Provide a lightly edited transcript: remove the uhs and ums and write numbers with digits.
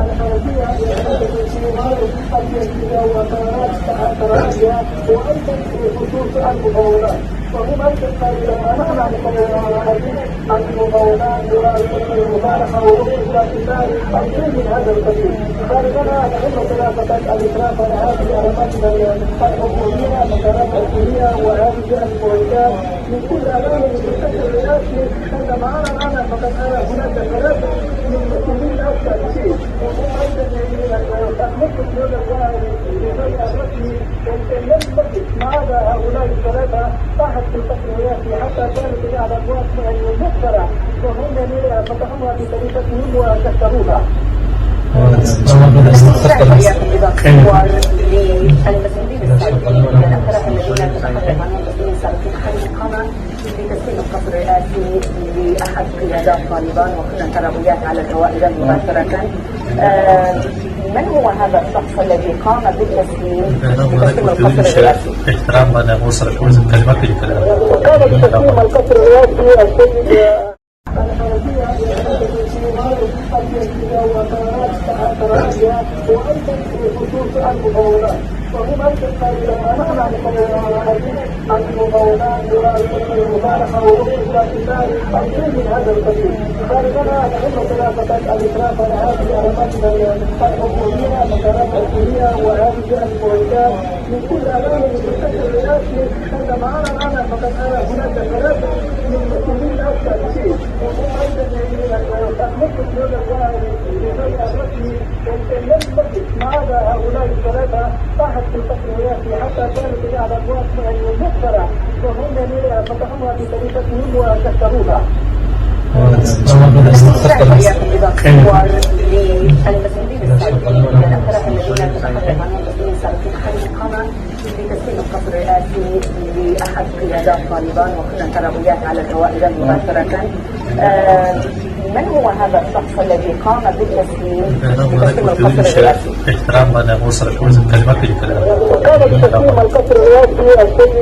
الحنفية يعتقد الجنسية وقرارات تراجع وأيضا خصوص المفاوضات. وهم أيضا لما نحن عن المفاوضات والمبارحة والاستثمار أيضا من هذا القبيل. فلنا نهم ثلاثة الإطراف على هذه الأرقام الحكومية مسارات الحكومية وهذه المعدات من كل أمام المستشفى الرئاسي. عندما أرى أنا فقد أرى هناك ثلاثة من مسؤولين أكثر شيء وهم أيضا تأملت اليوم الظاهر لبيع الرسمي لم نجد ما عدا هؤلاء الثلاثة صاحت في التقنيات حتى كانت على أبواب مخبرة وهم فتحوها بطريقتهم وكسروها. المسؤولين السابقين الثلاثة الذين تتحدث عنهم المسؤولين السابقين خلال الإقامة بتسليم القصر الرئاسي لأحد قيادات طالبان وكنا ترابيات على الهواء مباشرة. من هو هذا الشخص الذي قام بتسليم القصر الرئاسي؟ احترام ناموس رئيس الكلمات الكلام. وقام بتسليم القصر الرئاسي السيد الحنفية وقرارات تراجع وأيضا خصوص المفاوضات. وهم أيضا لما نحن عن المفاوضات والمبارحة والاستثمار أيضا من هذا القبيل. فلنا نهم ثلاثة الإطراف على هذه الأرقام الحكومية مسارات الحكومية وهذه المعدات من كل أمام المستشفى الرئاسي. عندما أرى أنا فقد أرى هناك ثلاثة من مسؤولين أكثر شيء وهم أيضا تأملت اليوم الظاهر لبيع الرسمي لم نجد ما عدا هؤلاء الثلاثة صاحت في التقنيات حتى كانت على أبواب مخبرة وهم فتحوها بطريقتهم وكسروها. المسؤولين السابقين الثلاثة الذين تتحدث عنهم المسؤولين السابقين خلال الإقامة بتسليم القصر الرئاسي لأحد قيادات طالبان وكنا ترابيات على الهواء مباشرة. من هو هذا الشخص الذي قام بتسليم القصر الرئاسي؟ احترام ناموس رئيس الكلمات الكلام. وقام بتسليم القصر الرئاسي السيد